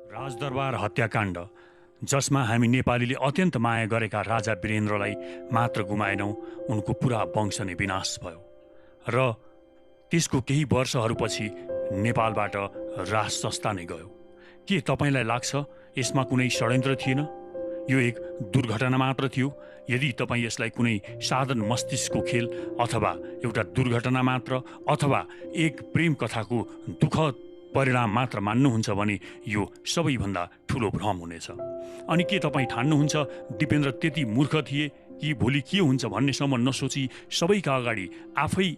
राजदरबार हत्याकाण्ड जसमा हामी नेपालीले अत्यन्त माया गरेका राजा वीरेन्द्रलाई मात्र गुमाएनौँ, उनको पुरा वंश नै विनाश भयो र त्यसको केही वर्षहरूपछि नेपालबाट राज सस्ता नै गयो। के तपाईँलाई लाग्छ यसमा कुनै षड्यन्त्र थिएन? यो एक दुर्घटना मात्र थियो। यदि तपाईँ यसलाई कुनै साधारण मस्तिष्कको खेल अथवा एउटा दुर्घटना मात्र अथवा एक प्रेम कथाको दुःखद परिणाम मात्र मान्नुहुन्छ भने यो सबैभन्दा ठुलो भ्रम हुनेछ। अनि के तपाईँ ठान्नुहुन्छ दिपेन्द्र त्यति मूर्ख थिए कि भोलि के हुन्छ भन्नेसम्म नसोची सबैका अगाडि आफै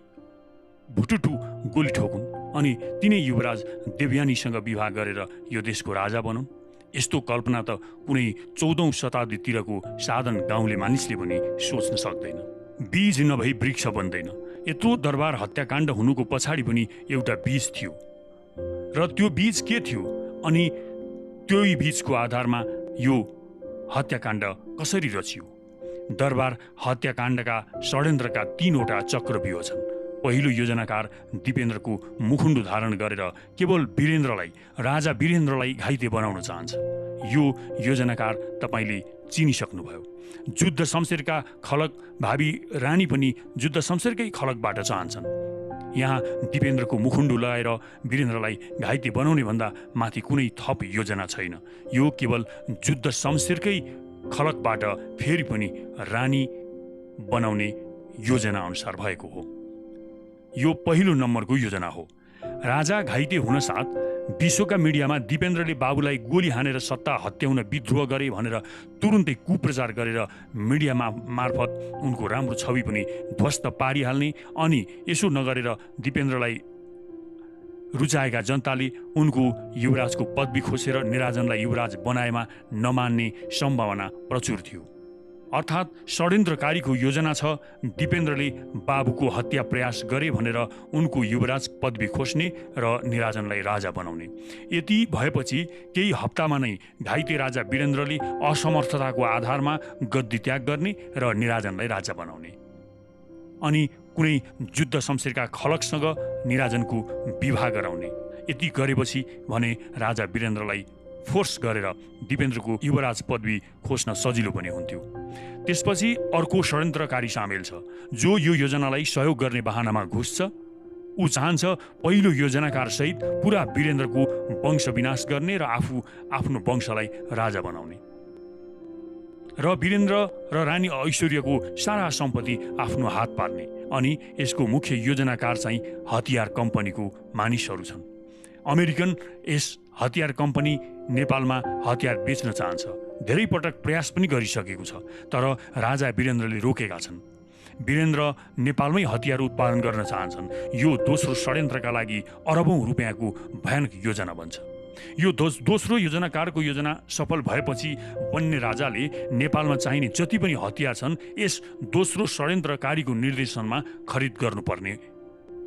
भुटुटु गोली ठोकुन् अनि तिनै युवराज देवयानीसँग विवाह गरेर यो देशको राजा बनुन्? यस्तो कल्पना त कुनै 14औं शताब्दीतिरको साधारण गाउँले मानिसले पनि सोच्न सक्दैन। बीज नभई वृक्ष बन्दैन। यत्रो दरबार हत्याकाण्ड हुनुको पछाडि पनि एउटा बीज थियो र त्यो बीज के थियो अनि त्यही बीजको आधारमा यो हत्याकाण्ड कसरी रचियो? दरबार हत्याकाण्डका षड्यन्त्रका 3वटा चक्रव्यूह छन्। पहिलो योजनाकार दिपेन्द्रको मुखुण्डो धारण गरेर केवल राजा वीरेन्द्रलाई घाइते बनाउन चाहन्छ। यो योजनाकार तपाईँले चिनिसक्नुभयो। जुद्ध शमशेरका खलक भावी रानी पनि जुद्ध शमशेरकै खलकबाट चाहन्छन्। यहाँ दिपेन्द्रको मुखुण्डो लगाएर वीरेन्द्रलाई घाइते बनाउने भन्दा माथि कुनै थप योजना छैन। यो केवल जुद्ध शमशेरकै खलकबाट फेरि पनि रानी बनाउने योजना अनुसार भएको हो। यो पहिलो नम्बरको योजना हो। राजा घाइते हुन साथ विश्वका मिडियामा दिपेन्द्रले बाबुलाई गोली हानेर सत्ता हत्याउन विद्रोह गरे भनेर तुरुन्तै कुप्रचार गरेर मिडियामा मार्फत उनको राम्रो छवि पनि ध्वस्त पारिहाल्ने अनि यसो नगरेर दिपेन्द्रलाई रुचाएका जनताले उनको युवराजको पदवी खोसेर निराजनलाई युवराज बनाएमा नमान्ने सम्भावना प्रचुर थियो। अर्थात् षड्यन्त्रकारीको योजना छ दिपेन्द्रले बाबुको हत्या प्रयास गरे भनेर उनको युवराज पदवी खोज्ने र निराजनलाई राजा बनाउने। यति भएपछि केही हप्तामा नै घाइते राजा वीरेन्द्रले असमर्थताको आधारमा गद्दी त्याग गर्ने र निराजनलाई राजा बनाउने अनि कुनै जुद्ध शमशेरका खलकसँग निराजनको विवाह गराउने। यति गरेपछि भने राजा वीरेन्द्रलाई फोर्स गरेर दिपेन्द्रको युवराज पदवी खोज्न सजिलो पनि हुन्थ्यो। त्यसपछि अर्को षड्यन्त्रकारी सामेल छ जो यो योजनालाई सहयोग गर्ने बहानामा घुस्छ। ऊ चाहन्छ पहिलो योजनाकार सहित पुरा वीरेन्द्रको वंश विनाश गर्ने र आफ्नो वंशलाई राजा बनाउने र वीरेन्द्र र रानी ऐश्वर्यको सारा सम्पत्ति आफ्नो हात पार्ने। अनि यसको मुख्य योजनाकार चाहिँ हतियार कम्पनीको मानिसहरू छन्। अमेरिकन यस हतियार कम्पनी नेपालमा हतियार बेच्न चाहन्छ। धेरै पटक प्रयास पनि गरिसकेको छ, तर राजा वीरेन्द्रले रोकेका छन्। वीरेन्द्र नेपालमै हतियार उत्पादन गर्न चाहन्छन्। यो दोस्रो षड्यन्त्रका लागि अरबौं रुपियाँको भयानक योजना बन्छ। यो दोस्रो योजनाकारको योजना सफल भएपछि बन्ने राजाले नेपालमा चाहिने जति पनि हतियार छन् यस दोस्रो षड्यन्त्रकारीको निर्देशनमा खरिद गर्नुपर्ने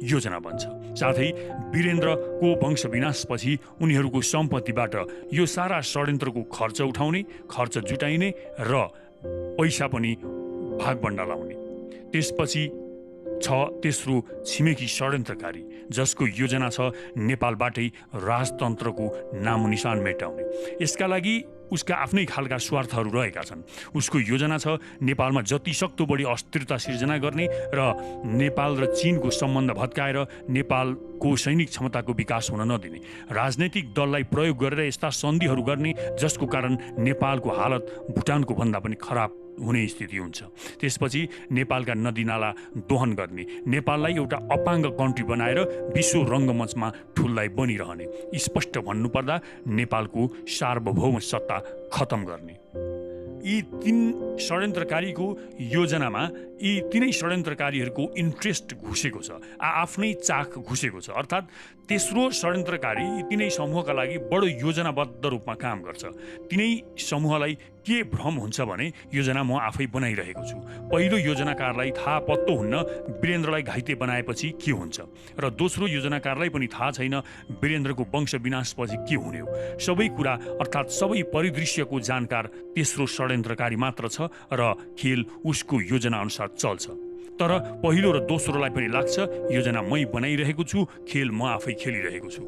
योजना बन्छ। साथै वीरेन्द्रको वंश विनाशपछि उनीहरूको सम्पत्तिबाट यो सारा षड्यन्त्रको खर्च उठाउने, खर्च जुटाइने र पैसा पनि भागबण्डा लाउने। त्यसपछि छ तेस्रो छिमेकी षड्यन्त्रकारी जसको योजना छ नेपालबाटै राजतन्त्रको नामोनिशान मेटाउने। यसका लागि उसका आफ्नै खालका स्वार्थहरू रहेका छन्। उसको योजना छ नेपालमा जति सक्दो बढी अस्थिरता सिर्जना गर्ने र नेपाल र चीनको सम्बन्ध भत्काएर नेपालको सैनिक क्षमताको विकास हुन नदिने। राजनैतिक दललाई प्रयोग गरेर यस्ता सन्धिहरू गर्ने जसको कारण नेपालको हालत भुटानको भन्दा पनि खराब हुने स्थिति हुन्छ। त्यसपछि नेपालका नदीनाला दोहन गर्ने, नेपाललाई एउटा अपाङ्ग कन्ट्री बनाएर विश्व रङ्गमञ्चमा ठुल्लाई बनिरहने। स्पष्ट भन्नुपर्दा नेपालको सार्वभौम सत्ता खतम गर्ने। यी 3 षड्यन्त्रकारीको योजनामा यी तिनै षड्यन्त्रकारीहरूको इन्ट्रेस्ट घुसेको छ, आफ्नै चाख घुसेको छ। अर्थात् तेस्रो षड्यन्त्रकारी यी तिनै समूहका लागि बडो योजनाबद्ध रूपमा काम गर्छ। तिनै समूहलाई के भ्रम हुन्छ भने योजना म आफै बनाइरहेको छु। पहिलो योजनाकारलाई थाहा पत्तो हुन्न वीरेन्द्रलाई घाइते बनाएपछि के हुन्छ र दोस्रो योजनाकारलाई पनि थाहा छैन वीरेन्द्रको वंश विनाशपछि के हुने हो। सबै कुरा अर्थात् सबै परिदृश्यको जानकार तेस्रो षड्यन्त्रकारी मात्र छ र खेल उसको योजना अनुसार चल्छ। तर पहिलो र दोस्रोलाई पनि लाग्छ योजना मै बनाइरहेको छु, खेल म आफै खेलिरहेको छु।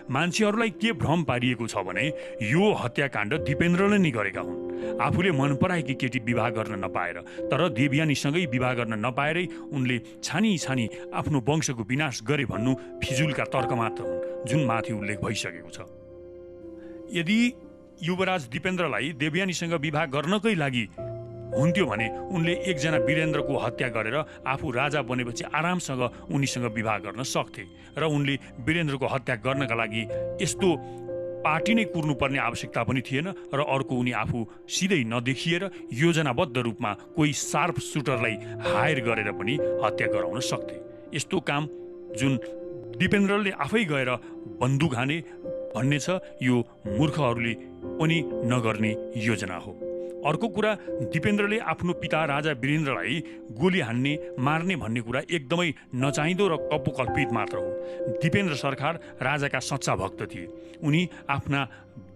मान्छेहरूलाई के भ्रम पारिएको छ भने यो हत्याकाण्ड दिपेन्द्रले नै गरेका हुन्। आफूले मन पराएकी केटी विवाह गर्न नपाएर, तर देवयानीसँगै विवाह गर्न नपाएरै उनले छानी छानी आफ्नो वंशको विनाश गरे भन्नु फिजुलका तर्क मात्र हुन्, जुन माथि उल्लेख भइसकेको छ। यदि युवराज दिपेन्द्रलाई देवयानीसँग विवाह गर्नकै लागि हुन्थ्यो भने उनले एकजना वीरेन्द्रको हत्या गरेर आफू राजा बनेपछि आरामसँग उनीसँग विवाह गर्न सक्थे र उनले वीरेन्द्रको हत्या गर्नका लागि यस्तो पार्टी नै कुर्नुपर्ने आवश्यकता पनि थिएन र अर्को उनी आफू सिधै नदेखिएर योजनाबद्ध रूपमा कोही शार्प सुटरलाई हायर गरेर पनि हत्या गराउन सक्थे। यस्तो काम जुन दिपेन्द्रले आफै गएर बन्दुक हाने भन्ने छ, यो मूर्खहरूले पनि नगर्ने योजना हो। अर्को कुरा, दिपेन्द्रले आफ्नो पिता राजा वीरेन्द्रलाई गोली हान्ने मार्ने भन्ने कुरा एकदमै नचाहिँदो र कपोकल्पित मात्र हो। दिपेन्द्र सरकार राजाका सच्चा भक्त थिए। उनी आफ्ना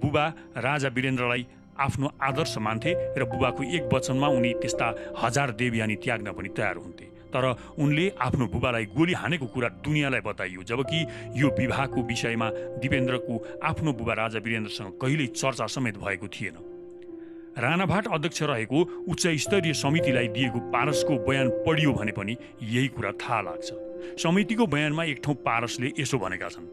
बुबा राजा वीरेन्द्रलाई आफ्नो आदर्श मान्थे र बुबाको एक वचनमा उनी त्यस्ता 1000 देवयानी त्याग्न पनि तयार हुन्थे। तर उनले आफ्नो बुबालाई गोली हानेको कुरा दुनियाँलाई बताइयो, जबकि यो विवाहको विषयमा दिपेन्द्रको आफ्नो बुबा राजा वीरेन्द्रसँग कहिल्यै चर्चा समेत भएको थिएन। राणाभाट अध्यक्ष रहेको उच्च स्तरीय समितिलाई दिएको पारसको बयान पढियो भने पनि यही कुरा थाहा लाग्छ। समितिको बयानमा एक ठाउँ पारसले यसो भनेका छन्,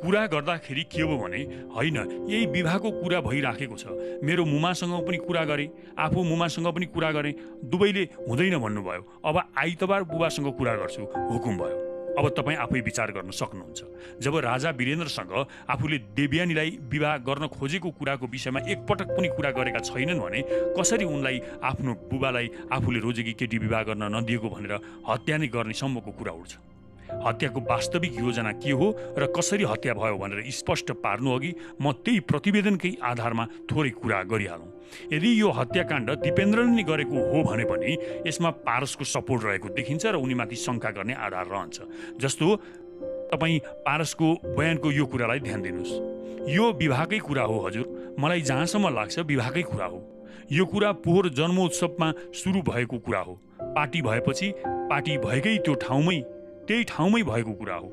कुरा गर्दाखेरि के हो भने होइन, यही विवाहको कुरा भइराखेको छ। मेरो मुमासँग पनि कुरा गरेँ, आफू मुमासँग पनि कुरा गरेँ, दुवैले हुँदैन भन्नुभयो। अब आइतबार बुबासँग कुरा गर्छु, हुकुम भयो। अब तपाईँ आफै विचार गर्न सक्नुहुन्छ। जब राजा वीरेन्द्रसँग आफूले देवयानीलाई विवाह गर्न खोजेको कुराको विषयमा एकपटक पनि कुरा गरेका छैनन् भने कसरी उनलाई आफ्नो बुबालाई आफूले रोजेकी केटी विवाह गर्न नदिएको भनेर हत्या नै गर्ने सम्मको कुरा उठ्छ। हत्याको वास्तविक योजना के हो र कसरी हत्या भयो भनेर स्पष्ट पार्नु अघि म त्यही प्रतिवेदनकै आधारमा थोरै कुरा गरिहालौँ। यदि यो हत्याकाण्ड दिपेन्द्रले नै गरेको हो भने पनि यसमा पारसको सपोर्ट रहेको देखिन्छ र उनीमाथि शङ्का गर्ने आधार रहन्छ। जस्तो तपाईँ पारसको बयानको यो कुरालाई ध्यान दिनुहोस्, यो विवाहकै कुरा हो हजुर, मलाई जहाँसम्म लाग्छ विवाहकै कुरा हो। यो कुरा पोहोर जन्मोत्सवमा सुरु भएको कुरा हो। पार्टी भएपछि पार्टी भएकै त्यो त्यही ठाउँमै भएको कुरा हो।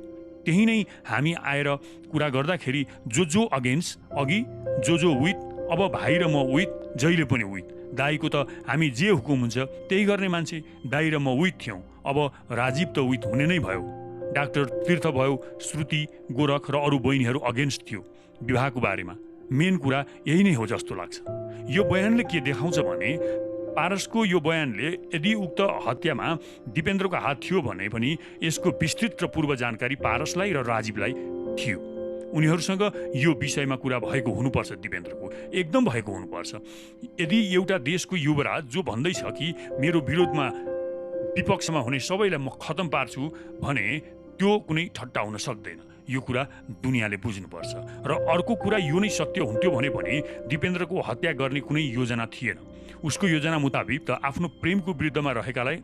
त्यही नै हामी आएर कुरा गर्दाखेरि जो अगेन्स्ट अघि, जो विथ, अब भाइ र म विथ, जहिले पनि विथ। दाईको त हामी जे हुकुम हुन्छ त्यही गर्ने मान्छे, दाई र म विथ थियौँ। अब राजीव त विथ हुने नै भयो। डाक्टर तीर्थ भयो, श्रुति, गोरख र अरू बहिनीहरू अगेन्स्ट थियो विवाहको बारेमा। मेन कुरा यही नै हो जस्तो लाग्छ। यो बयानले के देखाउँछ भने पारसको यो बयानले यदि उक्त हत्यामा दिपेन्द्रको हात थियो भने पनि यसको विस्तृत र पूर्व जानकारी पारसलाई र राजीवलाई थियो। उनीहरूसँग यो विषयमा कुरा भएको हुनुपर्छ, दिपेन्द्रको एकदम भएको हुनुपर्छ। यदि एउटा देशको युवराज जो भन्दैछ कि मेरो विरोधमा विपक्षमा हुने सबैलाई म खतम पार्छु भने त्यो कुनै ठट्टा हुन सक्दैन। यो कुरा दुनियाँले बुझ्नुपर्छ। र अर्को कुरा, यो नै सत्य हुन्थ्यो भने पनि दिपेन्द्रको हत्या गर्ने कुनै योजना थिएन। उसको योजना मुताबिक त आफ्नो प्रेमको विरुद्धमा रहेकालाई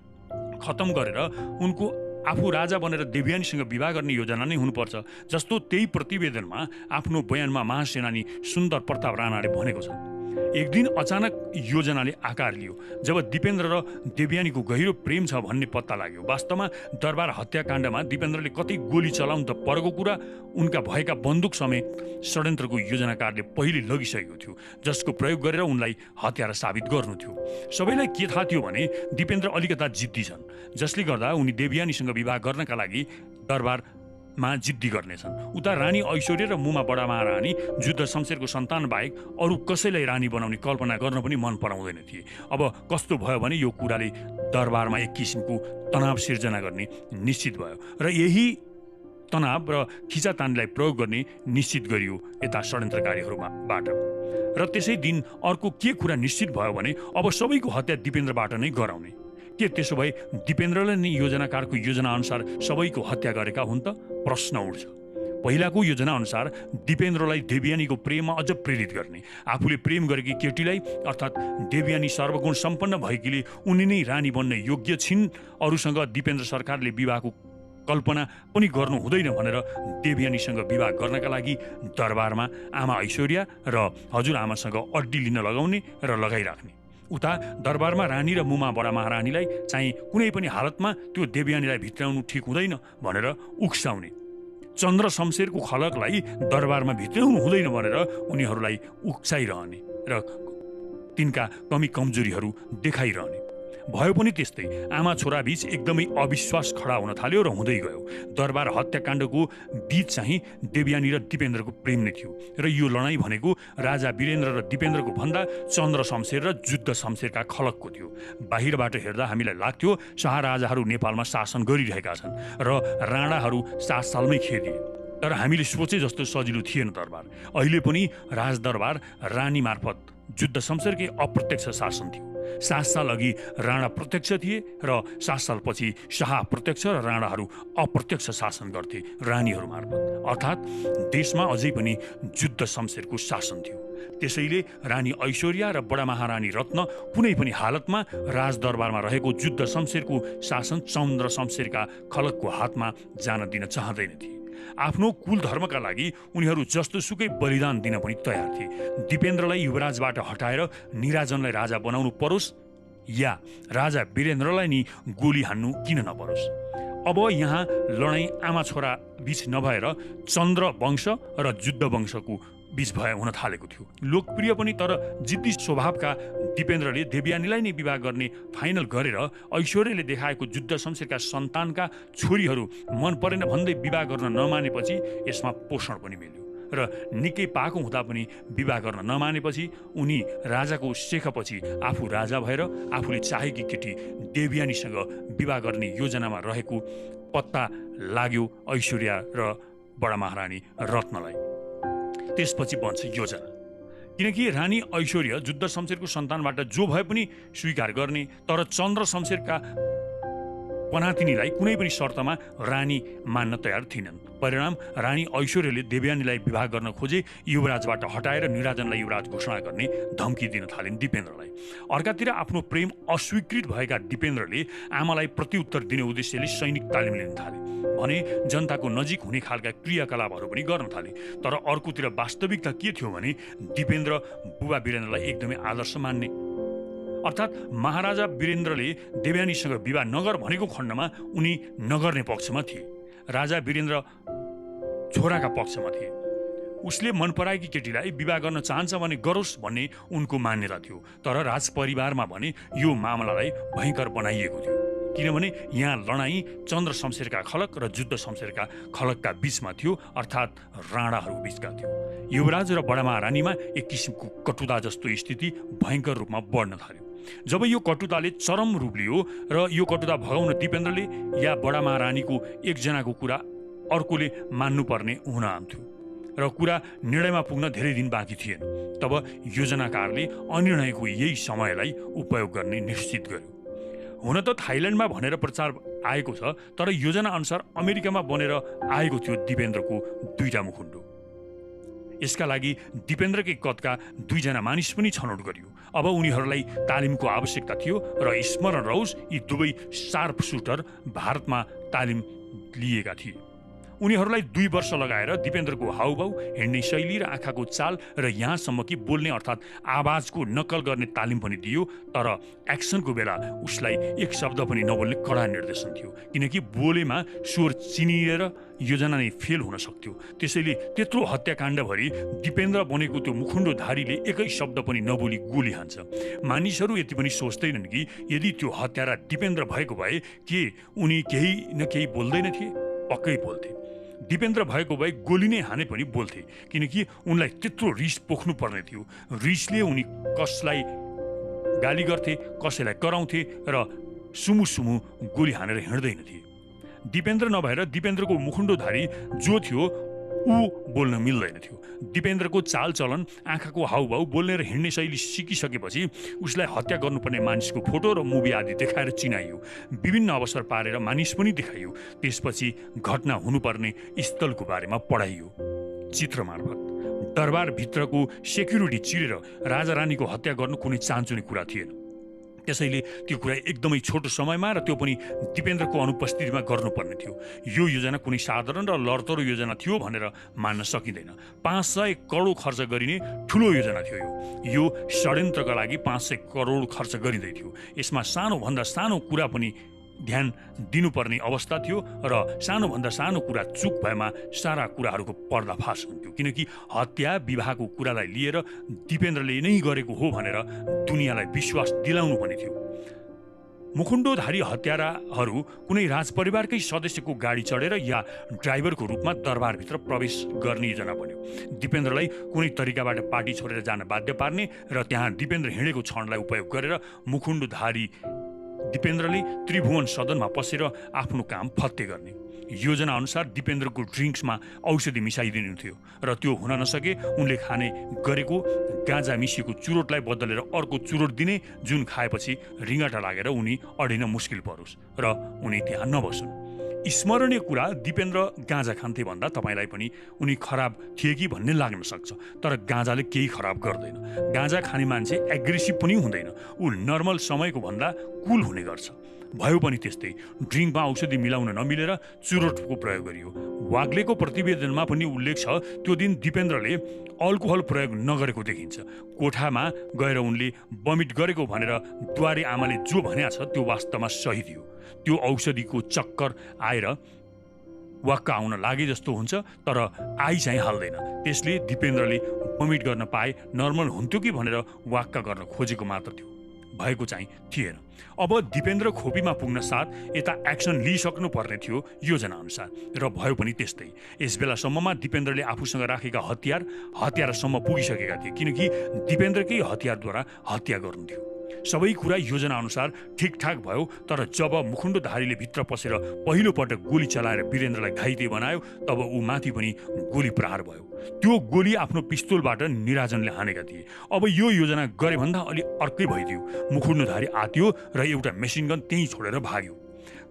खतम गरेर उनको आफू राजा बनेर देवयानीसँग विवाह गर्ने योजना नै हुनुपर्छ, जस्तो त्यही प्रतिवेदनमा आफ्नो बयानमा महासेनानी सुन्दर प्रताप राणाले भनेको छ। एक दिन अचानक योजनाले आकार लियो जब दिपेन्द्र र देवयानीको गहिरो प्रेम छ भन्ने पत्ता लाग्यो। वास्तवमा दरबार हत्याकाण्डमा दिपेन्द्रले कतै गोली चलाउन त परेको कुरा उनका भएका बन्दुक समेत षड्यन्त्रको योजनाकारले पहिले लगिसकेको थियो, जसको प्रयोग गरेर उनलाई हत्यारा साबित गर्नु थियो। सबैलाई के थाहा थियो भने दिपेन्द्र अलिकता जिद्दी छन्, जसले गर्दा उनी देवयानीसँग विवाह गर्नका लागि दरबारमा जिद्दी गर्नेछन्। उता रानी ऐश्वर्या र मुमा बडा महारानी जुद्ध शमशेरको सन्तान बाहेक अरू कसैलाई रानी बनाउने कल्पना गर्न पनि मन पराउँदैन थिए। अब कस्तो भयो भने यो कुराले दरबारमा एक किसिमको तनाव सिर्जना गर्ने निश्चित भयो र यही तनाव र खिचातानीलाई प्रयोग गर्ने निश्चित गरियो यता षड्यन्त्रकारीहरूबाट। र त्यसै दिन अर्को के कुरा निश्चित भयो भने अब सबैको हत्या दिपेन्द्रबाट नै गराउने। के त्यसो भए दिपेन्द्रले नै योजनाकारको योजना अनुसार सबैको हत्या गरेका हुन् त? प्रश्न उठ्छ। पहिलाको योजना अनुसार दिपेन्द्रलाई देवयानीको प्रेममा अझ प्रेरित गर्ने, आफूले प्रेम गरेकी केटीलाई अर्थात् देवयानी सर्वगुण सम्पन्न भएकीले उनी नै रानी बन्न योग्य छिन्, अरूसँग दिपेन्द्र सरकारले विवाहको कल्पना पनि गर्नु हुँदैन भनेर देवयानीसँग विवाह गर्नका लागि दरबारमा आमा ऐश्वर्या र हजुरआमासँग अड्डी लिन लगाउने र लगाइराख्ने। उता दरबारमा रानी र मुमा बडा महारानीलाई चाहिँ कुनै पनि हालतमा त्यो देवयानीलाई भित्राउनु ठिक हुँदैन भनेर उक्साउने, चन्द्र शमशेरको खलकलाई दरबारमा भित्राउनु हुँदैन भनेर उनीहरूलाई उक्साइरहने र तिनका कमी कमजोरीहरू देखाइरहने। भयो पनि त्यस्तै आमा छोरा बीच एकदमै अविश्वास खडा हुन थाल्यो र हुँदै गयो। दरबार हत्याकाण्डको बीच चाहिँ देवयानी र दिपेन्द्रको प्रेम नै थियो र यो लडाईँ भनेको राजा वीरेन्द्र र दिपेन्द्रको भन्दा चन्द्र शमशेर र जुद्ध शमशेरका खलकको थियो। बाहिरबाट हेर्दा हामीलाई लाग्थ्यो शाहराजाहरू नेपालमा शासन गरिरहेका छन् र राणाहरू 7 सालमै खेदिए, तर हामीले सोचे जस्तो सजिलो थिएन दरबार। अहिले पनि राजदरबार रानी मार्फत जुद्ध शमशेरकै अप्रत्यक्ष शासन थियो। 7 साल अघि राणा प्रत्यक्ष थिए र 7 सालपछि शाह प्रत्यक्ष र राणाहरू अप्रत्यक्ष शासन गर्थे रानीहरू मार्फत, अर्थात् देशमा अझै पनि जुद्ध शमशेरको शासन थियो। त्यसैले रानी ऐश्वर्या र बडा महारानी रत्न कुनै पनि हालतमा राजदरबारमा रहेको जुद्ध शमशेरको शासन चन्द्र शमशेरका खलकको हातमा जान दिन चाहँदैन थिए। आफ्नो कुल धर्मका लागि उनीहरू जस्तो सुकै बलिदान दिन पनि तयार थिए। दिपेन्द्रलाई युवराजबाट हटाएर निराजनलाई राजा बनाउनु परोस् या राजा वीरेन्द्रलाई नि गोली हान्नु किन नपरोस्। अब यहाँ लडाईँ आमा छोरा बीच नभएर चन्द्र वंश र जुद्ध वंशको बीच हुन थालेको थियो। लोकप्रिय पनि तर जिद्दी स्वभावका दिपेन्द्रले देवयानीलाई नै विवाह गर्ने फाइनल गरेर ऐश्वर्यले देखाएको जुद्ध शमशेरका सन्तानका छोरीहरू मन परेन भन्दै विवाह गर्न नमानेपछि यसमा पोषण पनि मिल्यो र निकै पाको हुँदा पनि विवाह गर्न नमानेपछि उनी राजाको सेखपछि आफू राजा भएर आफूले चाहेकी केटी देवयानीसँग विवाह गर्ने योजनामा रहेको पत्ता लाग्यो ऐश्वर्या र बडा महारानी रत्नलाई। त्यसपछि बन्छ योजना, किनकि रानी ऐश्वर्या जुद्ध शमशेरको सन्तानबाट जो भए पनि स्वीकार गर्ने, तर चन्द्र शमशेरका पनातिनीलाई कुनै पनि शर्तमा रानी मान्न तयार थिएनन्। परिणाम रानी ऐश्वर्यले देवयानीलाई विवाह गर्न खोजे युवराजबाट हटाएर निराजनलाई युवराज घोषणा गर्ने धम्की दिन थालिन् दिपेन्द्रलाई। अर्कातिर आफ्नो प्रेम अस्वीकृत भएका दिपेन्द्रले आमालाई प्रत्युत्तर दिने उद्देश्यले सैनिक तालिम लिन थाले भने जनताको नजिक हुने खालका क्रियाकलापहरू पनि गर्न थाले। तर अर्कोतिर वास्तविकता के थियो भने दिपेन्द्र बुबा वीरेन्द्रलाई एकदमै आदर्श मान्ने, अर्थात् महाराजा वीरेन्द्रले देवयानीसँग विवाह नगर भनेको खण्डमा उनी नगर्ने पक्षमा थिए, राजा वीरेन्द्र छोराका पक्षमा थिए। उसले मन पराएकी केटीलाई विवाह गर्न चाहन्छ भने गरोस् भन्ने उनको मान्यता थियो। तर राजपरिवारमा भने यो मामलालाई भयङ्कर बनाइएको थियो, किनभने यहाँ लडाईँ चन्द्र शमशेरका खलक र जुद्ध शमशेरका खलकका बीचमा थियो, अर्थात् राणाहरू बीचका थियो। युवराज र बडा महारानीमा एक किसिमको कटुता जस्तो स्थिति भयङ्कर रूपमा बढ्न थाल्यो। जब यो कटुताले चरम रूप लियो र यो कटुता भगाउन दिपेन्द्रले या बडा महारानीको एकजनाको कुरा अर्कोले मान्नुपर्ने हुन आउँथ्यो र कुरा निर्णयमा पुग्न धेरै दिन बाँकी थिएन। तब योजनाकारले अनिर्णयको यही समयलाई उपयोग गर्ने निश्चित गर्यो। हुन त थाइल्यान्डमा भनेर प्रचार आएको छ, तर योजना अनुसार अमेरिकामा बनेर आएको थियो दिपेन्द्रको 2टा मुखुन्डो। यसका लागि दिपेन्द्रकै कदका 2 जना मानिस पनि छनौट गरियो। अब उनीहरूलाई तालिमको आवश्यकता थियो र स्मरण रहोस् यी दुवै शार्प सुटर भारतमा तालिम लिएका थिए। उनीहरूलाई 2 वर्ष लगाएर दिपेन्द्रको हाउभाउ, हिँड्ने शैली र आँखाको चाल र यहाँसम्म कि बोल्ने अर्थात् आवाजको नक्कल गर्ने तालिम पनि दियो। तर एक्सनको बेला उसलाई एक शब्द पनि नबोल्ने कडा निर्देशन थियो, किनकि बोलेमा स्वर चिनिएर योजना नै फेल हुन सक्थ्यो। त्यसैले त्यत्रो हत्याकाण्डभरि दिपेन्द्र बनेको त्यो मुखुन्डोधारीले एकै शब्द पनि नबोली गोली हान्छ। मानिसहरू यति पनि सोच्दैनन् कि यदि त्यो हत्यारा दिपेन्द्र भएको भए के उनी केही न केही बोल्दैन थिए? पक्कै बोल्थे। दिपेन्द्र भएको भए गोली नै हाने पनि बोल्थे, किनकि उनलाई त्यत्रो रिस पोख्नु पर्ने थियो। रिसले उनी कसलाई गाली गर्थे, कसैलाई कराउँथे र सुमु सुमु गोली हानेर हिँड्दैन थिए। दिपेन्द्र नभएर दिपेन्द्रको मुखुन्डोधारी जो थियो ऊ बोल्न मिल्दैन थियो। दिपेन्द्रको चालचलन, आँखाको हाउभाउ, बोल्ने र हिँड्ने शैली सिकिसकेपछि उसलाई हत्या गर्नुपर्ने मानिसको फोटो र मुभी आदि देखाएर चिनाइयो। विभिन्न अवसर पारेर मानिस पनि देखाइयो। त्यसपछि घटना हुनुपर्ने स्थलको बारेमा पढाइयो चित्र मार्फत। दरबारभित्रको सेक्युरिटी चिरेर राजा रानीको हत्या गर्नु कुनै चान्चुने कुरा थिएन। त्यसैले त्यो कुरा एकदमै छोटो समयमा र त्यो पनि दिपेन्द्रको अनुपस्थितिमा गर्नुपर्ने थियो। यो योजना कुनै साधारण र लडतरो योजना थियो भनेर मान्न सकिँदैन। 500 करोड खर्च गरिने ठुलो योजना थियो। यो षड्यन्त्रका लागि 500 करोड खर्च गरिँदै थियो। यसमा सानोभन्दा सानो कुरा पनि ध्यान दिनुपर्ने अवस्था थियो र सानोभन्दा सानो कुरा चुक भएमा सारा कुराहरूको पर्दाफास हुन्थ्यो। किनकि हत्या विवाहको कुरालाई लिएर दिपेन्द्रले नै गरेको हो भनेर दुनियाँलाई विश्वास दिलाउनु पनि थियो। मुखुन्डोधारी हत्याराहरू कुनै राजपरिवारकै सदस्यको गाडी चढेर या ड्राइभरको रूपमा दरबारभित्र प्रवेश गर्ने योजना बन्यो। दिपेन्द्रलाई कुनै तरिकाबाट पार्टी छोडेर जान बाध्य पार्ने र त्यहाँ दिपेन्द्र हिँडेको क्षणलाई उपयोग गरेर मुखुन्डोधारी दिपेन्द्रले त्रिभुवन सदनमा पसेर आफ्नो काम फत्ते गर्ने। योजना अनुसार दिपेन्द्रको ड्रिङ्क्समा औषधि मिसाइदिनु थियो र त्यो हुन नसके उनले खाने गरेको गाँजा मिसिएको चुरोटलाई बदलेर अर्को चुरोट दिने, जुन खाएपछि रिङ्गटा लागेर उनी अडिन मुस्किल परोस् र उनी त्यहाँ नबसुन्। स्मरणीय कुरा, दिपेन्द्र गाँजा खान्थे भन्दा तपाईँलाई पनि उनी खराब थिए कि भन्ने लाग्न सक्छ, तर गाँजाले केही खराब गर्दैन। गाँजा खाने मान्छे एग्रेसिभ पनि हुँदैन, ऊ नर्मल समयको भन्दा कुल हुने गर्छ। भयो पनि त्यस्तै, ड्रिङ्कमा औषधि मिलाउन नमिलेर चुरोटको प्रयोग गरियो। वाग्लेको प्रतिवेदनमा पनि उल्लेख छ त्यो दिन दिपेन्द्रले अल्कोहल प्रयोग नगरेको देखिन्छ। कोठामा गएर उनले बमिट गरेको भनेर द्वारे आमाले जो भनेको छ त्यो वास्तवमा सही थियो। त्यो औषधिको चक्कर आएर वाक्क आउन लागे जस्तो हुन्छ, तर आई चाहिँ हाल्दैन। त्यसले दिपेन्द्रले बमिट गर्न पाए नर्मल हुन्थ्यो कि भनेर वाक्क गर्न खोजेको मात्र थियो, भएको चाहिँ थिएन। अब दिपेन्द्र खोपीमा पुग्न साथ यता एक्सन लिइसक्नु पर्ने थियो योजना अनुसार, र भयो पनि त्यस्तै। यस बेलासम्ममा दिपेन्द्रले आफूसँग राखेका हतियारसम्म पुगिसकेका थिए, किनकि दिपेन्द्रकै हतियारद्वारा हत्या गर्नु थियो। सबै कुरा योजना अनुसार ठिकठाक भयो, तर जब मुखुन्डोधारीले भित्र पसेर पहिलो पटक गोली चलाएर वीरेन्द्रलाई घाइते बनायो, तब ऊ माथि पनि गोली प्रहार भयो। त्यो गोली आफ्नो पिस्तोलबाट निराजनले हानेका थिए। अब यो योजना गरे भन्दा अलि अर्कै भइदियो। मुखुन्डोधारी आत्यो र एउटा मेसिन गन त्यहीँ छोडेर भाग्यो।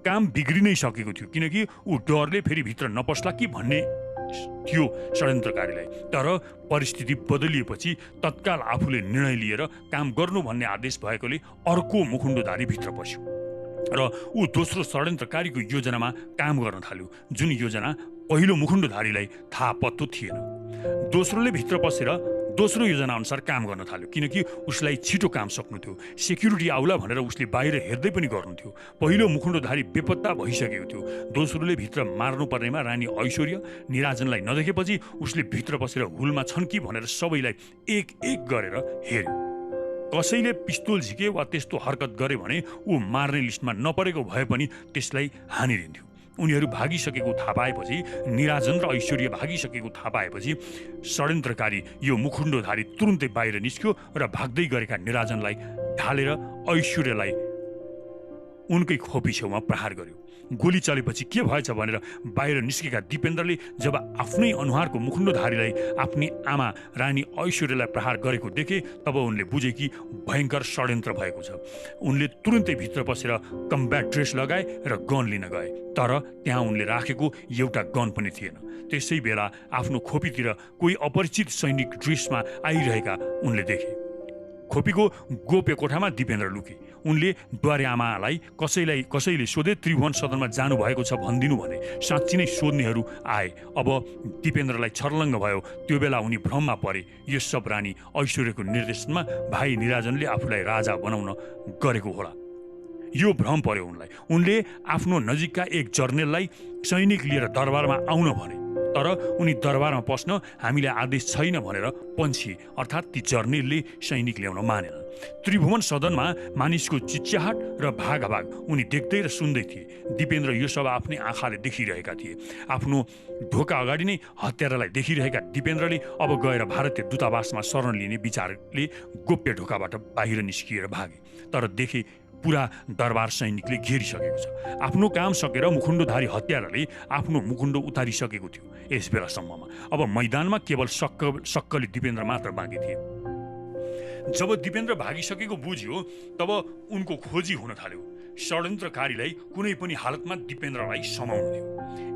काम बिग्रिनै सकेको थियो, किनकि ऊ डरले फेरि भित्र नपस्ला कि भन्ने थियो षड्यन्त्रकारीलाई। तर परिस्थिति बदलिएपछि तत्काल आफूले निर्णय लिएर काम गर्नु भन्ने आदेश भएकोले अर्को मुखुन्डोधारी भित्र पस्यो र ऊ दोस्रो षड्यन्त्रकारीको योजनामा काम गर्न थाल्यो, जुन योजना पहिलो मुखुन्डोधारीलाई थाहा पत्तो थिएन। दोस्रोले भित्र पसेर दोस्रो योजना अनुसार काम गर्न थाल्यो, किनकि उसलाई छिटो काम सक्नु थियो। सेक्युरिटी आउला भनेर उसले बाहिर हेर्दै पनि गर्नु थियो। पहिलो मुखुन्डोधारी बेपत्ता भइसकेको थियो। दोस्रोले भित्र मार्नुपर्नेमा रानी ऐश्वर्य निराजनलाई नदेखेपछि उसले भित्र बसेर हुलमा छन् कि भनेर सबैलाई एक एक गरेर हेर्यो। कसैले पिस्तोल झिके वा त्यस्तो हरकत गरे भने ऊ मार्ने लिस्टमा नपरेको भए पनि त्यसलाई हानिदिन्थ्यो। उनीहरू भागिसकेको थाहा पाएपछि, निराजन र ऐश्वर्य भागिसकेको थाहा पाएपछि षड्यन्त्रकारी यो मुखुन्डोधारी तुरुन्तै बाहिर निस्क्यो र भाग्दै गरेका निराजनलाई ढालेर ऐश्वर्यलाई उनकै खोपी छेउमा प्रहार गर्यो। गोली चलेपछि के भएछ भनेर बाहिर निस्केका दिपेन्द्रले जब आफ्नै अनुहारको मुखुन्डोधारीलाई आफ्नी आमा रानी ऐश्वर्यलाई प्रहार गरेको देखे, तब उनले बुझे कि भयङ्कर षड्यन्त्र भएको छ। उनले तुरुन्तै भित्र पसेर कम्ब्याट ड्रेस लगाए र गन लिन गए, तर त्यहाँ उनले राखेको एउटा गन पनि थिएन। त्यसै बेला आफ्नो खोपीतिर कोही अपरिचित सैनिक ड्रेसमा आइरहेका उनले देखे। खोपीको गोप्य कोठामा दिपेन्द्र लुके। उनले द्वारे आमालाई कसैले सोधे त्रिभुवन सदनमा जानुभएको छ भनिदिनु भने। साँच्ची नै सोध्नेहरू आए। अब दिपेन्द्रलाई छर्लङ्ग भयो। त्यो बेला उनी भ्रममा परे। यो सब रानी ऐश्वर्यको निर्देशनमा भाइ निराजनले आफूलाई राजा बनाउन गरेको होला, यो भ्रम पर्यो उनलाई। उनले आफ्नो नजिकका एक जर्नेललाई सैनिक लिएर दरबारमा आउन भने, तर उनी दरबारमा पस्न हामीलाई आदेश छैन भनेर पन्छिए, अर्थात् ती जर्नेलले सैनिक ल्याउन मानेन। त्रिभुवन सदनमा मानिसको चिच्याहाट र भागाभाग उनी देख्दै र सुन्दै थिए। दिपेन्द्र यो सब आफ्नै आँखाले देखिरहेका थिए। आफ्नो ढोका अगाडि नै हत्यारालाई देखिरहेका दिपेन्द्रले अब गएर भारतीय दूतावासमा शरण लिने विचारले गोप्य ढोकाबाट बाहिर निस्किएर भागे। तर देखे पुरा दरबार सैनिकले घेरिसकेको छ। आफ्नो काम सकेर मुखुन्डोधारी हत्याराले आफ्नो मुखुन्डो उतारिसकेको थियो यस बेलासम्ममा। अब मैदानमा केवल सक्कली दिपेन्द्र मात्र बाँकी थिए। जब दिपेन्द्र भागिसकेको बुझ्यो, तब उनको खोजी हुन थाल्यो। षड्यन्त्रकारीलाई कुनै पनि हालतमा दिपेन्द्रलाई समाउनु थियो।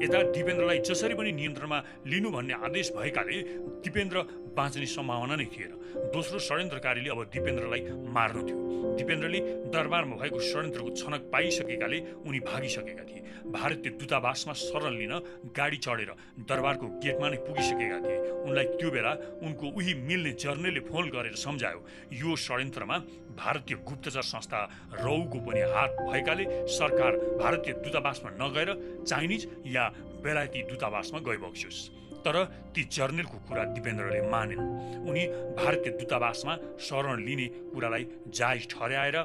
यता दिपेन्द्रलाई जसरी पनि नियन्त्रणमा लिनु भन्ने आदेश भएकाले दिपेन्द्र बाँच्ने सम्भावना नै थिएन। दोस्रो षड्यन्त्रकारीले अब दिपेन्द्रलाई मार्नु थियो। दिपेन्द्रले दरबारमा भएको षड्यन्त्रको छनक पाइसकेकाले उनी भागिसकेका थिए। भारतीय दूतावासमा शरण लिन गाडी चढेर दरबारको गेटमा नै पुगिसकेका थिए। उनलाई त्यो बेला उनको उही मिल्ने जर्नेलले फोन गरेर सम्झायो यो षड्यन्त्रमा भारतीय गुप्तचर संस्था रौको पनि हात भएकाले सरकार भारतीय दूतावासमा नगएर चाइनिज या बेलायती दूतावासमा गइबक्स्योस्। तर ती जर्नेलको कुरा दिपेन्द्रले मानेन। उनी भारतीय दूतावासमा शरण लिने कुरालाई जायज ठहर्याएर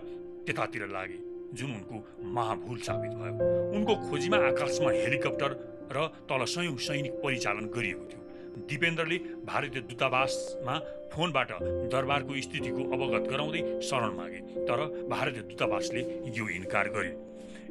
त्यतातिर लागे, जुन उनको महाभूल साबित भयो। उनको खोजीमा आकाशमा हेलिकप्टर र तल सयौं सैनिक परिचालन गरिएको थियो। दिपेन्द्रले भारतीय दूतावासमा फोनबाट दरबारको स्थितिको अवगत गराउँदै शरण मागे, तर भारतीय दूतावासले यो इन्कार गर्यो।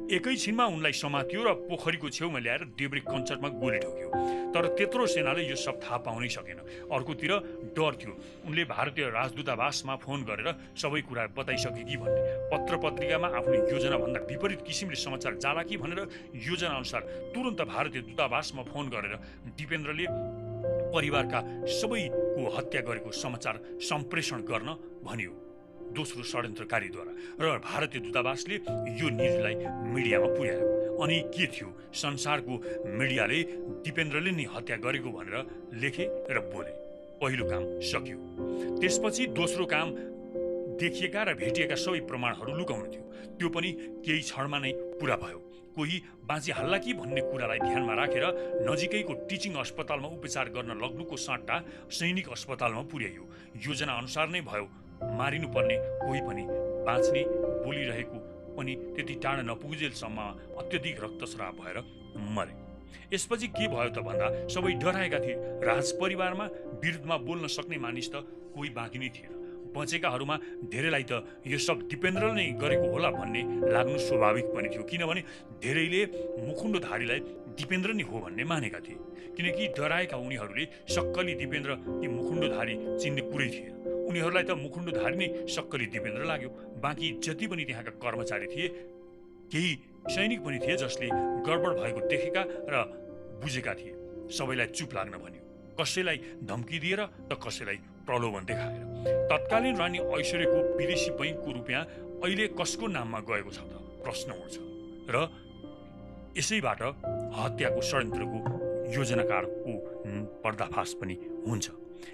एकैछिनमा उनलाई समातियो र पोखरीको छेउमा ल्याएर देब्रे कञ्चरमा गोली ठोक्यो। तर त्यत्रो सेनाले यो सब थाहा पाउनै सकेन। अर्कोतिर डर थियो। उनले भारतीय राजदूतावासमा फोन गरेर सबै कुरा बताइसके कि भन्ने, पत्र पत्रिकामा आफ्नो योजनाभन्दा विपरीत किसिमले समाचार जाला कि भनेर योजना अनुसार तुरन्त भारतीय दूतावासमा फोन गरेर दिपेन्द्रले परिवारका सबैको हत्या गरेको समाचार सम्प्रेषण गर्न भनियो दोस्रो षड्यन्त्रकारीद्वारा। र भारतीय दूतावासले यो न्युजलाई मिडियामा पुर्यायो। अनि के थियो, संसारको मिडियाले दिपेन्द्रले नै हत्या गरेको भनेर लेखे र बोले। पहिलो काम सकियो। त्यसपछि दोस्रो काम देखिएका र भेटिएका सबै प्रमाणहरू लुकाउनु थियो। त्यो पनि केही क्षणमा नै पुरा भयो। कोही बाँचिहाल्ला कि भन्ने कुरालाई ध्यानमा राखेर नजिकैको टिचिङ अस्पतालमा उपचार गर्न लग्नुको सट्टा सैनिक अस्पतालमा पुर्याइयो। योजना अनुसार नै भयो। मारिनुपर्ने कोही पनि बाँच्ने, बोलिरहेको पनि त्यति टाढा नपुगेजेलसम्म अत्यधिक रक्तस्राव भएर मरे। यसपछि के भयो त भन्दा सबै डराएका थिए। राज परिवारमा विरुद्धमा बोल्न सक्ने मानिस त कोही बाँकी नै थिएन। बचेकाहरूमा धेरैलाई त यो सब दिपेन्द्रले नै गरेको होला भन्ने लाग्नु स्वाभाविक पनि थियो, किनभने धेरैले मुखुण्डोधारीलाई दिपेन्द्र नै हो भन्ने मानेका थिए। किनकि डराएका उनीहरूले सक्कली दिपेन्द्र कि मुखुण्डोधारी चिन्ने पुरै थिए। उनीहरूलाई त मुखुण्डोधारी नै सक्कली दिपेन्द्र लाग्यो। बाँकी जति पनि त्यहाँका कर्मचारी थिए, केही सैनिक पनि थिए जसले गडबड भएको देखेका र बुझेका थिए। सबैलाई चुप लाग्न भन्यो, कसैलाई धम्की दिएर त कसैलाई प्रलोभन देखाएर। तत्कालीन रानी ऐश्वर्यको विदेशी बैंकको रुपियाँ अहिले कसको नाममा गएको छ त प्रश्न उठ्छ र यसैबाट हत्याको षड्यन्त्रको योजनाकारको पर्दाफास पनि हुन्छ।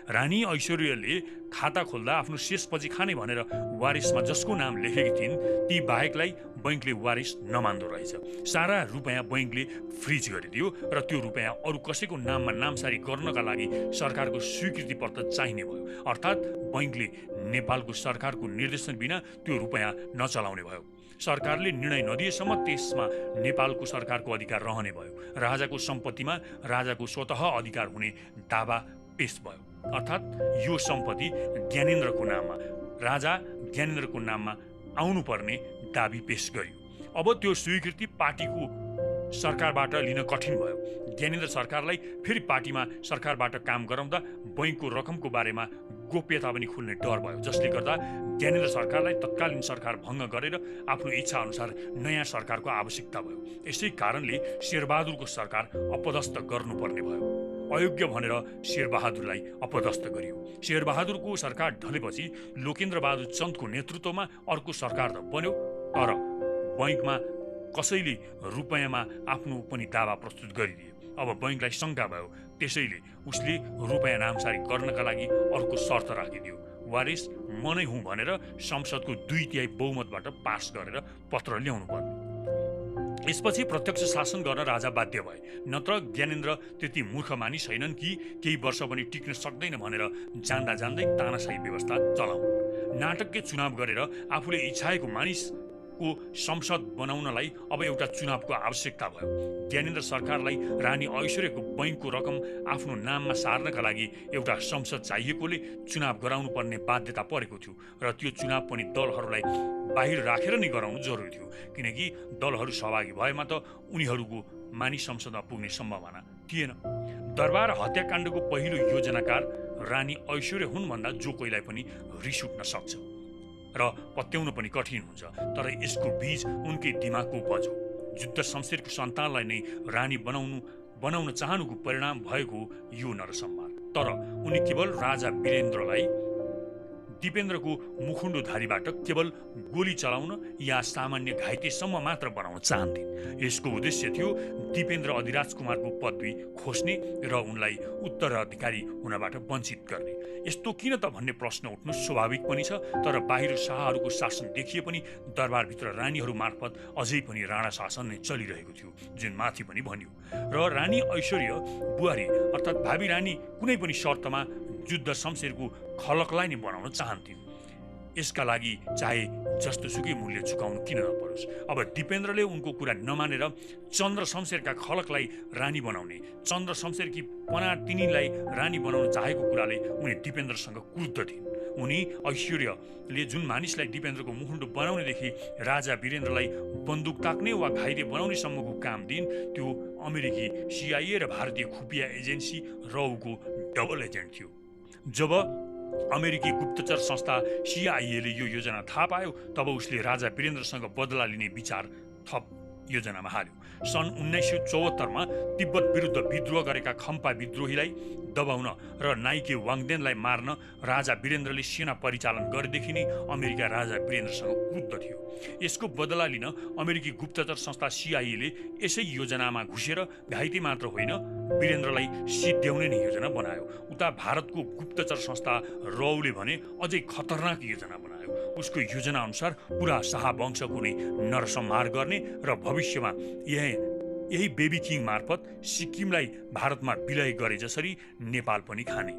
रानी ऐश्वर्यले खाता खोल्दा आफ्नो शेषपछि खाने भनेर वारिसमा जसको नाम लेखेकी थिइन्, ती बाहेकलाई बैंकले वारिस नमान्दो रहेछ। सारा रुपियाँ बैंकले फ्रिज गरिदियो र त्यो रुपियाँ अरू कसैको नाममा नामसारी गर्नका लागि सरकारको स्वीकृति पत्र चाहिने भयो। अर्थात् बैंकले नेपालको सरकारको निर्देशन बिना त्यो रुपियाँ नचलाउने भयो। सरकारले निर्णय नदिएसम्म त्यसमा नेपालको सरकारको अधिकार रहने भयो। राजाको सम्पत्तिमा राजाको स्वतः अधिकार हुने दावा पेश भयो। अर्थात् यो सम्पत्ति ज्ञानेन्द्रको नाममा, राजा ज्ञानेन्द्रको नाममा आउनुपर्ने दाबी पेश गरियो। अब त्यो स्वीकृति पार्टीको सरकारबाट लिन कठिन भयो। ज्ञानेन्द्र सरकारलाई फेरि पार्टीमा सरकारबाट काम गराउँदा बैंकको रकमको बारेमा गोप्यता पनि खुल्ने डर भयो, जसले गर्दा ज्ञानेन्द्र सरकारलाई तत्कालीन सरकार भङ्ग गरेर आफ्नो इच्छा अनुसार नयाँ सरकारको आवश्यकता भयो। यसै कारणले शेरबहादुरको सरकार अपदस्थ गर्नुपर्ने भयो। अयोग्य भनेर शेरबहादुरलाई अपदस्थ गरियो। शेरबहादुरको सरकार ढलेपछि लोकेन्द्र बहादुर चन्दको नेतृत्वमा अर्को सरकार त बन्यो, तर बैंकमा कसैले रुपियाँमा आफ्नो पनि दावा प्रस्तुत गरिदिए। अब बैंकलाई शङ्का भयो, त्यसैले उसले रुपियाँ नामसारी गर्नका लागि अर्को शर्त राखिदियो। वारिस म नै हुँ भनेर संसदको 2/3 बहुमतबाट पास गरेर पत्र ल्याउनु पर्ने। यसपछि प्रत्यक्ष शासन गर्न राजा बाध्य भए, नत्र ज्ञानेन्द्र त्यति मूर्ख मानिस छैनन् कि केही वर्ष पनि टिक्न सक्दैन भनेर जान्दा जान्दै तानाशाही व्यवस्था चलाउन्। नाटकीय चुनाव गरेर आफूले इच्छाएको मानिसको संसद बनाउनलाई अब एउटा चुनावको आवश्यकता भयो। ज्ञानेन्द्र सरकारलाई रानी ऐश्वर्यको बैंकको रकम आफ्नो नाममा सार्नका लागि एउटा संसद चाहिएकोले चुनाव गराउनु पर्ने बाध्यता परेको थियो र त्यो चुनाव पनि दलहरूलाई बाहिर राखेर नै गराउनु जरुरी थियो, किनकि दलहरू सहभागी भएमा त उनीहरूको मानिस संसदमा पुग्ने सम्भावना थिएन। दरबार हत्याकाण्डको पहिलो योजनाकार रानी ऐश्वर्य हुन् भन्दा जो कोहीलाई पनि रिस उठ्न सक्छ र पत्याउन पनि कठिन हुन्छ। तर यसको बीज उनकै दिमागको उपज हो। युद्ध शमशेरको सन्तानलाई नै रानी बनाउन चाहनुको परिणाम भएको यो नरसंहार। तर उनी केवल राजा वीरेन्द्रलाई दिपेन्द्रको मुखुन्डोधारीबाट केवल गोली चलाउन या सामान्य घाइतेसम्म मात्र बनाउन चाहन्थिन्। यसको उद्देश्य थियो दिपेन्द्र अधिराज कुमारको पदवी खोज्ने र उनलाई उत्तराधिकारी हुनबाट वञ्चित गर्ने। यस्तो किन त भन्ने प्रश्न उठ्नु स्वाभाविक पनि छ, तर बाहिर शाहहरूको शासन देखिए पनि दरबारभित्र रानीहरू मार्फत अझै पनि राणा शासन नै चलिरहेको थियो, जुन माथि पनि भनियो। र रानी ऐश्वर्य बुहारी अर्थात् भावी रानी कुनै पनि शर्तमा युद्ध शमशेरको खलकलाई नै बनाउन चाहन्थिन्। यसका लागि चाहे जस्तोसुकै मूल्य चुकाउनु किन नपरोस्। अब दिपेन्द्रले उनको कुरा नमानेर चन्द्र शमशेरका खलकलाई रानी बनाउने, चन्द्र शमशेरकी पनातिनीलाई रानी बनाउन चाहेको कुराले उनी दिपेन्द्रसँग क्रुद्ध थिइन्। उनी ऐश्वर्यले जुन मानिसलाई दिपेन्द्रको मुखुन्डो बनाउनेदेखि राजा वीरेन्द्रलाई बन्दुक ताक्ने वा घाइते बनाउने सम्मको काम दिइन्, त्यो अमेरिकी CIA र भारतीय खुफिया एजेन्सी रौको डबल एजेन्ट थियो। जब अमेरिकी गुप्तचर संस्था CIA ले यो योजना थाहा पायो, तब उसले राजा वीरेन्द्रसँग बदला लिने विचार थप योजनामा हाल्यो। सन् 1974 तिब्बत विरुद्ध विद्रोह गरेका खम्पा विद्रोहीलाई दबाउन र नाइके वाङदेनलाई मार्न राजा वीरेन्द्रले सेना परिचालन गरेदेखि नै अमेरिका राजा वीरेन्द्रसँग क्रुद्ध थियो। यसको बदला लिन अमेरिकी गुप्तचर संस्था CIA ले यसै योजनामा घुसेर घाइते मात्र होइन, वीरेन्द्रलाई सिद्ध्याउने नै योजना बनायो। उता भारतको गुप्तचर संस्था रौले भने अझै खतरनाक योजना बनायो। उसको योजना अनुसार पुरा शाह वंशको नै नरसंहार गर्ने र भविष्यमा यही बेबी किङ मार्फत सिक्किमलाई भारतमा विलय गरे जसरी नेपाल पनि खाने।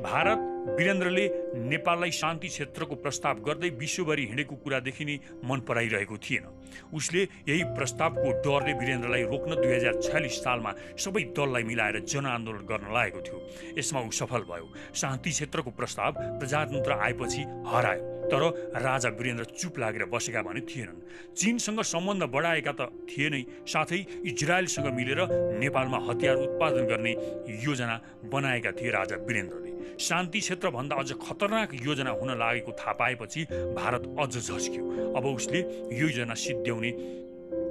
भारत वीरेन्द्रले नेपाललाई शान्ति क्षेत्रको प्रस्ताव गर्दै विश्वभरि हिँडेको कुरादेखि नै मन पराइरहेको थिएन। उसले यही प्रस्तावको डरले वीरेन्द्रलाई रोक्न 2046 सालमा सबै दललाई मिलाएर जनआन्दोलन गर्न लागेको थियो। यसमा ऊ सफल भयो। शान्ति क्षेत्रको प्रस्ताव प्रजातन्त्र आएपछि हरायो, तर राजा वीरेन्द्र चुप लागेर बसेका भने थिएनन्। चीनसँग सम्बन्ध बढाएका त थिए नै, साथै इजरायलसँग मिलेर नेपालमा हतियार उत्पादन गर्ने योजना बनाएका थिए राजा वीरेन्द्रले। शान्ति क्षेत्रभन्दा अझ खतरनाक योजना हुन लागेको थाहा पाएपछि भारत अझ झस्क्यो। अब उसले यो योजना सिद्ध्याउने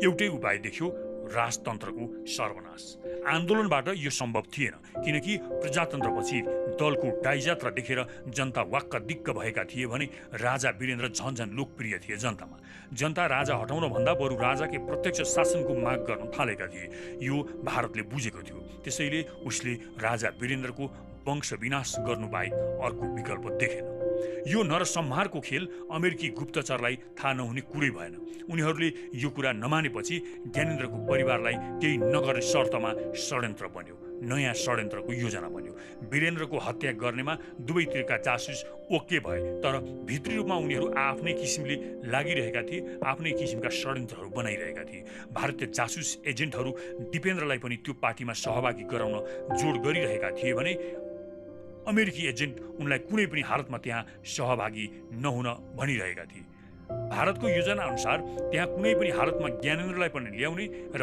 एउटै उपाय देख्यो, राजतन्त्रको सर्वनाश। आन्दोलनबाट यो सम्भव थिएन, किनकि प्रजातन्त्रपछि दलको डाइजात्रा देखेर जनता वाक्क दिक्क भएका थिए भने राजा वीरेन्द्र झन्झन लोकप्रिय थिए जनतामा। जनता राजा हटाउन भन्दा बरु राजाकै प्रत्यक्ष शासनको माग गर्न थालेका थिए। यो भारतले बुझेको थियो। त्यसैले उसले राजा वीरेन्द्रको वंश विनाश गर्नु बाहेक अर्को विकल्प देखेन। यो नरसंहारको खेल अमेरिकी गुप्तचरलाई थाहा नहुने कुरै भएन। उनीहरूले यो कुरा नमानेपछि ज्ञानेन्द्रको परिवारलाई केही नगर्ने शर्तमा षड्यन्त्र बन्यो, नयाँ षड्यन्त्रको योजना बन्यो। वीरेन्द्रको हत्या गर्नेमा दुवैतिरका जासुस ओके भए, तर भित्री रूपमा उनीहरू आफ्नै किसिमले लागिरहेका थिए, आफ्नै किसिमका षड्यन्त्रहरू बनाइरहेका थिए। भारतीय जासुस एजेन्टहरू दिपेन्द्रलाई पनि त्यो पार्टीमा सहभागी गराउन जोड गरिरहेका थिए भने अमेरिकी एजेन्ट उनलाई कुनै पनि हालतमा त्यहाँ सहभागी नहुन भनिरहेका थिए। भारतको योजना अनुसार त्यहाँ कुनै पनि हालतमा ज्ञानेन्द्रलाई पनि ल्याउने र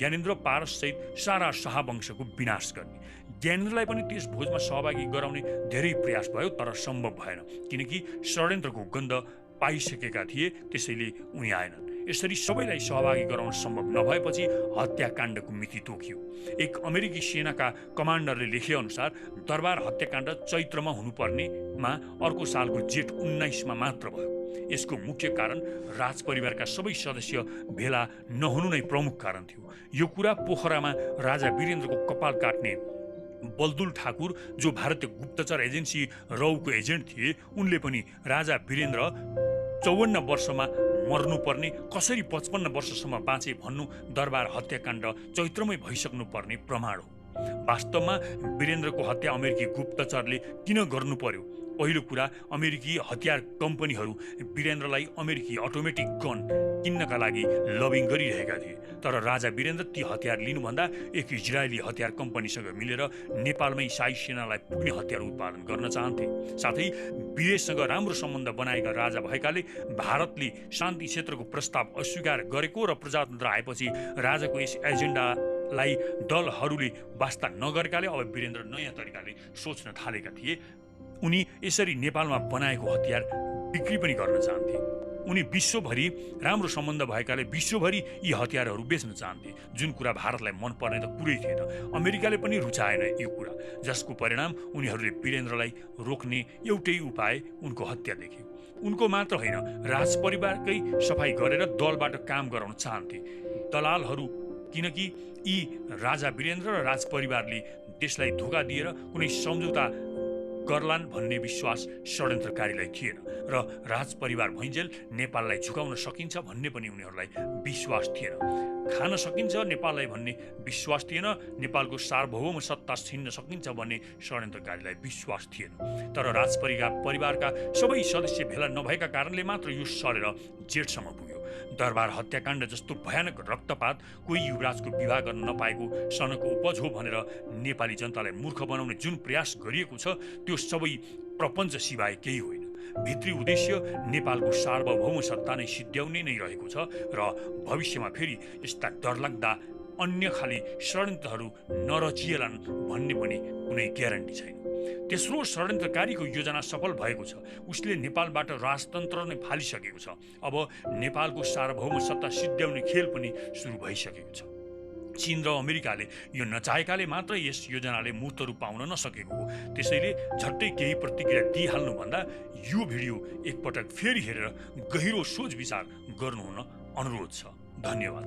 ज्ञानेन्द्र पारससहित सारा शाहवंशको विनाश गर्ने। ज्ञानेन्द्रलाई पनि त्यस भोजमा सहभागी गराउने धेरै प्रयास भयो, तर सम्भव भएन, किनकि षड्यन्त्रको गन्ध पाइसकेका थिए, त्यसैले उनी आएनन्। यसरी सबैलाई सहभागी गराउन सम्भव नभएपछि हत्याकाण्डको मिति तोकियो। एक अमेरिकी सेनाका कमान्डरले लेखेअनुसार दरबार हत्याकाण्ड चैत्रमा हुनुपर्नेमा अर्को सालको जेठ 19मा मात्र भयो। यसको मुख्य कारण राजपरिवारका सबै सदस्य भेला नहुनु नै प्रमुख कारण थियो। यो कुरा पोखरामा राजा वीरेन्द्रको कपाल काट्ने बलदुल ठाकुर, जो भारतीय गुप्तचर एजेन्सी रौको एजेन्ट थिए, उनले पनि राजा वीरेन्द्र 54 वर्षमा मर्नुपर्ने, कसरी 55 वर्षसम्म बाँचे भन्नु दरबार हत्याकाण्ड चैत्रमै भइसक्नु पर्ने प्रमाण हो। वास्तवमा वीरेन्द्रको हत्या अमेरिकी गुप्तचरले किन गर्नु पर्यो? पहिलो कुरा, अमेरिकी हतियार कम्पनीहरू वीरेन्द्रलाई अमेरिकी अटोमेटिक गन किन्नका लागि लबिङ गरिरहेका थिए, तर राजा वीरेन्द्र ती हतियार लिनुभन्दा एक इजरायली हतियार कम्पनीसँग मिलेर नेपालमै शाही सेनालाई पुग्ने हतियार उत्पादन गर्न चाहन्थे। साथै विदेशसँग राम्रो सम्बन्ध बनाएका राजा भएकाले भारतले शान्ति क्षेत्रको प्रस्ताव अस्वीकार गरेको र प्रजातन्त्र आएपछि राजाको यस एजेन्डालाई दलहरूले वास्ता नगरेकाले अब वीरेन्द्र नयाँ तरिकाले सोच्न थालेका थिए। उनी यसरी नेपालमा बनाएको हतियार बिक्री पनि गर्न चाहन्थे। उनी विश्वभरि राम्रो सम्बन्ध भएकाले विश्वभरि यी हतियारहरू बेच्न चाहन्थे, जुन कुरा भारतलाई मन पर्ने त कुरै थिएन। अमेरिकाले पनि रुचाएन यो कुरा, जसको परिणाम उनीहरूले वीरेन्द्रलाई रोक्ने एउटै उपाय उनको हत्या देखे। उनको मात्र होइन, राजपरिवारकै सफाई गरेर दलबाट काम गराउन चाहन्थे दलालहरू, किनकि यी राजा वीरेन्द्र र राजपरिवारले देशलाई धोका दिएर कुनै सम्झौता गर्लान् भन्ने विश्वास षड्यन्त्रकारीलाई थिएन र राजपरिवार भइन्जेल नेपाललाई झुकाउन सकिन्छ भन्ने पनि उनीहरूलाई विश्वास थिएन। खान सकिन्छ नेपाललाई भन्ने विश्वास थिएन। नेपालको सार्वभौम सत्ता छिन्न सकिन्छ भन्ने षड्यन्त्रकारीलाई विश्वास थिएन। तर परिवारका सबै सदस्य भेला नभएका कारणले मात्र यो सडेर जेठसम्म पुग्यो। दरबार हत्याकाण्ड जस्तो भयानक रक्तपात कोही युवराजको विवाह गर्न नपाएको सनको उपज हो भनेर नेपाली जनतालाई मूर्ख बनाउने जुन प्रयास गरिएको छ, त्यो सबै प्रपञ्च सिवाय केही होइन। भित्री उद्देश्य नेपालको सार्वभौम सत्ता नै सिद्ध्याउने नै रहेको छ र भविष्यमा फेरि यस्ता डरलाग्दा अन्य खाली षड्यन्त्रहरू नरचिएलान् भन्ने पनि कुनै ग्यारेन्टी छैन। तेस्रो षड्यन्त्रकारीको योजना सफल भएको छ। उसले नेपालबाट राजतन्त्र नै फालिसकेको छ। अब नेपालको सार्वभौम सत्ता सिद्ध्याउने खेल पनि सुरु भइसकेको छ। चीन र अमेरिकाले यो नचाहेकाले मात्र यस योजनाले मूर्त रूप पाउन नसकेको हो। त्यसैले झट्टै केही प्रतिक्रिया दिइहाल्नुभन्दा यो भिडियो एकपटक फेरि हेरेर गहिरो सोच विचार गर्नुहुन अनुरोध छ। धन्यवाद।